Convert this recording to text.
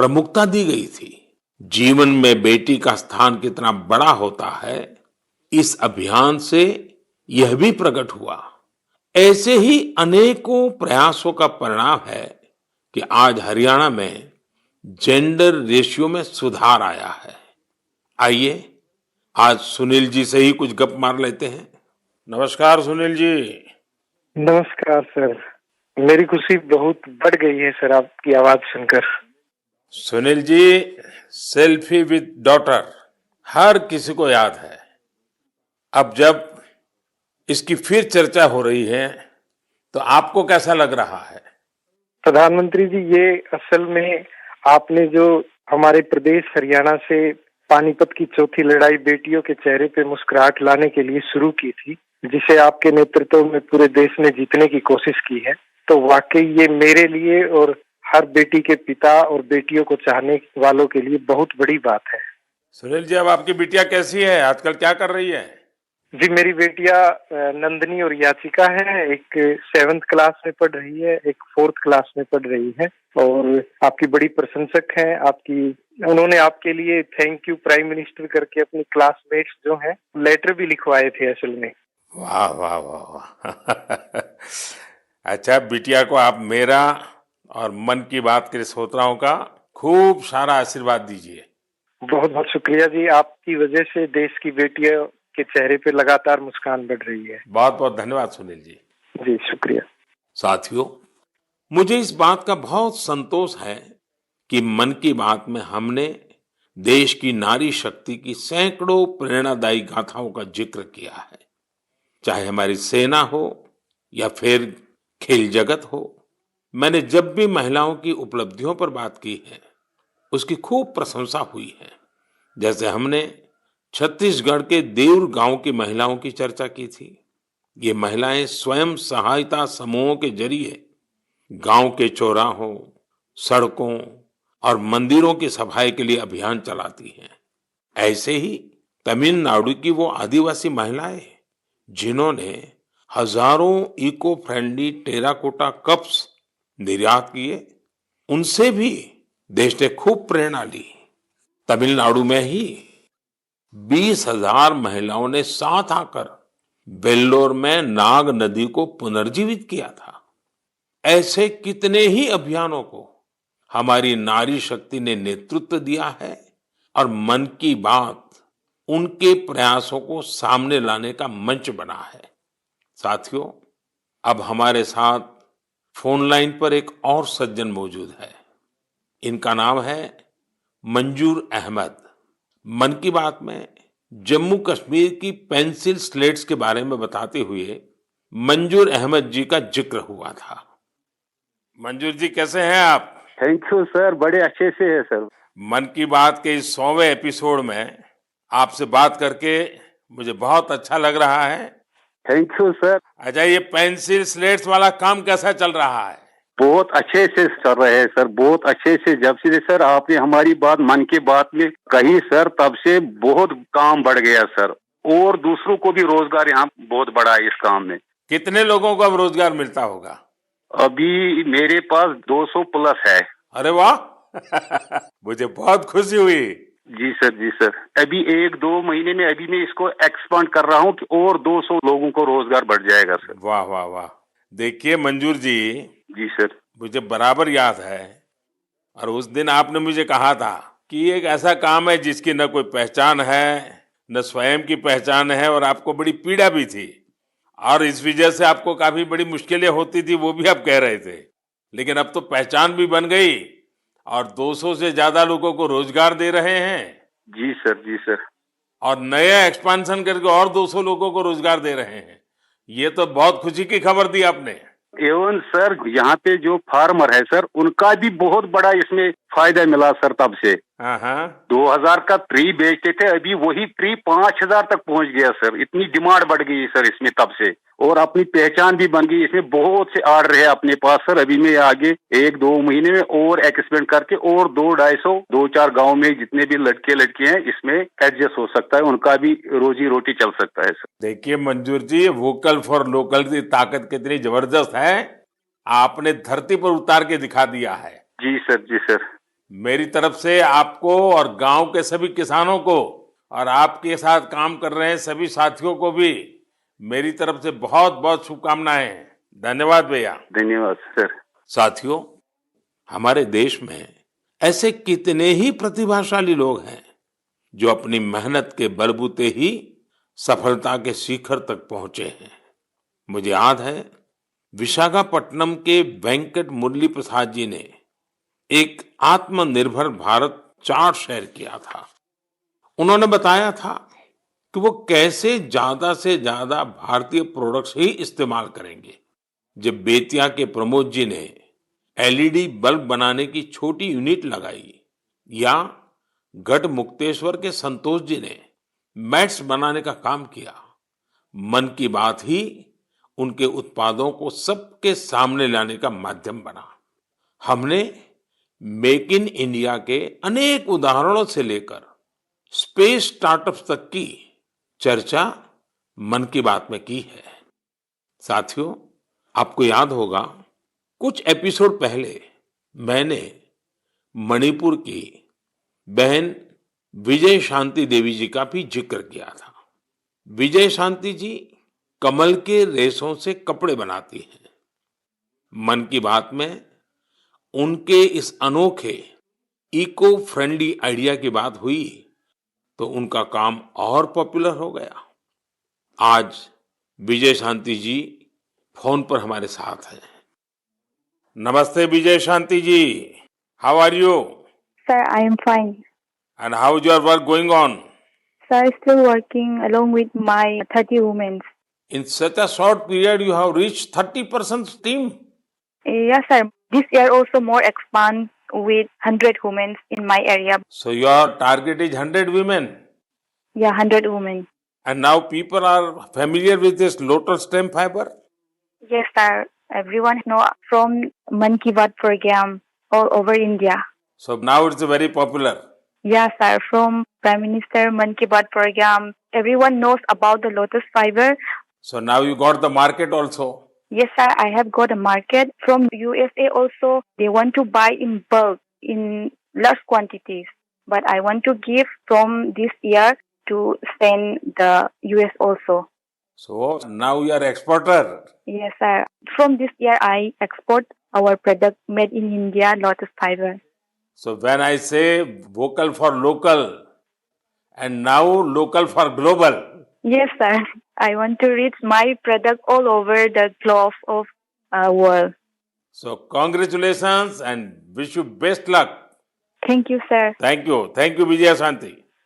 प्रमुखता दी गई थी। जीवन में बेटी का स्थान कितना बड़ा होता है, इस अभियान से यह भी प्रकट हुआ। ऐसे ही अनेकों प्रयासों का परिणाम है कि आज हरियाणा में जेंडर रेशियो में सुधार आया है। आइए आज सुनील जी से ही कुछ गप मार लेते हैं। नमस्कार सुनील जी। नमस्कार सर। मेरी खुशी बहुत बढ़ गई है सर आपकी आवाज सुनकर। Sunil ji, selfie with daughter हर किसी को याद है। अब जब इसकी फिर चर्चा हो रही है तो आपको कैसा लग रहा है? प्रधानमंत्री जी, ये असल में आपने जो हमारे प्रदेश हरियाणा से पानीपत की चौथी लड़ाई बेटियों के चेहरे पे मुस्कुराहट लाने के लिए शुरू की थी, जिसे आपके नेतृत्व में पूरे देश ने जीतने की कोशिश की है, तो वाकई ये मेरे लिए और हर बेटी के पिता और बेटियों को चाहने वालों के लिए बहुत बड़ी बात है। सुनील जी, अब आपकी बिटिया कैसी है? आजकल क्या कर रही है? जी, मेरी बेटियां नंदनी और याचिका है। एक 7th क्लास में पढ़ रही है, एक 4th क्लास में पढ़ रही है और आपकी बड़ी प्रशंसक हैं। उन्होंने आपके लिए थैंक यू प्राइम मिनिस्टर करके अपनी क्लासमेट्स जो हैं लेटर भी लिखवाए थे असल में। वाह वाह वाह वाह। अच्छा, बिटिया को आप मेरा और मन की बात के श्रोताओं का खूब सारा आशीर्वाद दीजिए। बहुत बहुत शुक्रिया जी, आपकी वजह से देश की बेटियों के चेहरे पे लगातार मुस्कान बढ़ रही है। बहुत बहुत धन्यवाद सुनील जी। जी शुक्रिया। साथियों, मुझे इस बात का बहुत संतोष है कि मन की बात में हमने देश की नारी शक्ति की सैकड़ों प्रेरणादायी गाथाओं का जिक्र किया है। चाहे हमारी सेना हो या फिर खेल जगत हो, मैंने जब भी महिलाओं की उपलब्धियों पर बात की है उसकी खूब प्रशंसा हुई है। जैसे हमने छत्तीसगढ़ के देउर गांव की महिलाओं की चर्चा की थी। ये महिलाएं स्वयं सहायता समूहों के जरिए गांव के चौराहों, सड़कों और मंदिरों की सफाई के लिए अभियान चलाती हैं। ऐसे ही तमिलनाडु की वो आदिवासी महिलाएं जिन्होंने हजारों इको फ्रेंडली टेराकोटा कप्स निर्यात किए, उनसे भी देश ने खूब प्रेरणा ली। तमिलनाडु में ही 20,000 महिलाओं ने साथ आकर वेल्लोर में नाग नदी को पुनर्जीवित किया था। ऐसे कितने ही अभियानों को हमारी नारी शक्ति ने नेतृत्व दिया है और मन की बात उनके प्रयासों को सामने लाने का मंच बना है। साथियों, अब हमारे साथ फोन लाइन पर एक और सज्जन मौजूद है। इनका नाम है मंजूर अहमद। मन की बात में जम्मू कश्मीर की पेंसिल स्लेट्स के बारे में बताते हुए मंजूर अहमद जी का जिक्र हुआ था। मंजूर जी, कैसे हैं आप? थैंक यू सर, बड़े अच्छे से है सर। मन की बात के इस 100वें एपिसोड में आपसे बात करके मुझे बहुत अच्छा लग रहा है। Thank you sir. अच्छा, ये पेंसिल स्लेट्स वाला काम कैसा चल रहा है? बहुत अच्छे से चल रहे हैं सर, बहुत अच्छे से। जब से सर आपने हमारी बात मन की बात में कही सर, तब से बहुत काम बढ़ गया सर, और दूसरों को भी रोजगार यहाँ बहुत बड़ा है इस काम में। कितने लोगों को अब रोजगार मिलता होगा? अभी मेरे पास 200 प्लस है। अरे वाह। मुझे बहुत खुशी हुई। जी सर, जी सर। अभी 1-2 महीने में अभी मैं इसको एक्सपांड कर रहा हूँ कि और 200 लोगों को रोजगार बढ़ जाएगा सर। वाह वाह वाह। देखिए मंजूर जी, जी सर, मुझे बराबर याद है, और उस दिन आपने मुझे कहा था कि ये एक ऐसा काम है जिसकी न कोई पहचान है, न स्वयं की पहचान है, और आपको बड़ी पीड़ा भी थी और इस वजह से आपको काफी बड़ी मुश्किलें होती थी, वो भी आप कह रहे थे। लेकिन अब तो पहचान भी बन गई और 200 से ज्यादा लोगों को रोजगार दे रहे हैं। जी सर, जी सर। और नया एक्सपांशन करके और 200 लोगों को रोजगार दे रहे हैं। ये तो बहुत खुशी की खबर दी आपने। एवं सर, यहाँ पे जो फार्मर है सर, उनका भी बहुत बड़ा इसमें फायदा मिला सर। तब से 2000 का ट्री बेचते थे, अभी वही ट्री 5000 तक पहुँच गया सर। इतनी डिमांड बढ़ गई सर इसमें तब से, और अपनी पहचान भी बन गई। इसमें बहुत से आर्डर है अपने पास सर। अभी मैं आगे 1-2 महीने में और एक्सपेंड करके और 2-250 गाँव में जितने भी लड़के लड़की हैं इसमें एडजस्ट हो सकता है, उनका भी रोजी रोटी चल सकता है सर। देखिए मंजूर जी, वोकल फॉर लोकल की ताकत कितनी जबरदस्त है, आपने धरती पर उतार के दिखा दिया है। जी सर, जी सर। मेरी तरफ से आपको और गांव के सभी किसानों को और आपके साथ काम कर रहे हैं सभी साथियों को भी मेरी तरफ से बहुत बहुत शुभकामनाएं। धन्यवाद भैया। धन्यवाद सर। साथियों, हमारे देश में ऐसे कितने ही प्रतिभाशाली लोग हैं जो अपनी मेहनत के बलबूते ही सफलता के शिखर तक पहुंचे हैं। मुझे याद है विशाखापट्टनम के वेंकट मुरली प्रसाद जी ने एक आत्मनिर्भर भारत चार्ट शेयर किया था। उन्होंने बताया था कि वो कैसे ज्यादा से ज्यादा भारतीय प्रोडक्ट्स ही इस्तेमाल करेंगे। जब बेतिया के प्रमोद जी ने एलईडी बल्ब बनाने की छोटी यूनिट लगाई या गढ़ मुक्तेश्वर के संतोष जी ने मैट्स बनाने का काम किया, मन की बात ही उनके उत्पादों को सबके सामने लाने का माध्यम बना। हमने मेक इन इंडिया के अनेक उदाहरणों से लेकर स्पेस स्टार्टअप्स तक की चर्चा मन की बात में की है। साथियों, आपको याद होगा कुछ एपिसोड पहले मैंने मणिपुर की बहन विजय शांति देवी जी का भी जिक्र किया था। विजय शांति जी कमल के रेशों से कपड़े बनाती हैं। मन की बात में उनके इस अनोखे इको फ्रेंडली आइडिया की बात हुई तो उनका काम और पॉपुलर हो गया। आज विजय शांति जी फोन पर हमारे साथ हैं। नमस्ते Vijay Shanti ji, how are you? Sir, I am fine. And how is your work going on? Sir, still working along with my 30 women. In such a short period, you have reached 30% team. Yes, sir. This year also more expand with 100 women in my area. So your target is 100 women. Yeah, 100 women. And now people are familiar with this lotus stem fiber? Yes, sir. Everyone know from Man Ki Baat program all over India. So now it's very popular. Yes, sir. From Prime Minister Man Ki Baat program, everyone knows about the lotus fiber. So now you got the market also. Yes, sir. I have got a market from USA also. They want to buy in bulk, in large quantities. But I want to give from this year to send the US also. So now you are exporter. Yes, sir. From this year, I export our product made in India, lotus fiber. So when I say vocal for local and now local for global. Yes, sir. I want to reach my product all over the globe of world. So congratulations and wish you best luck. Thank you, sir. Thank you. Thank you, Vijaya Shanti.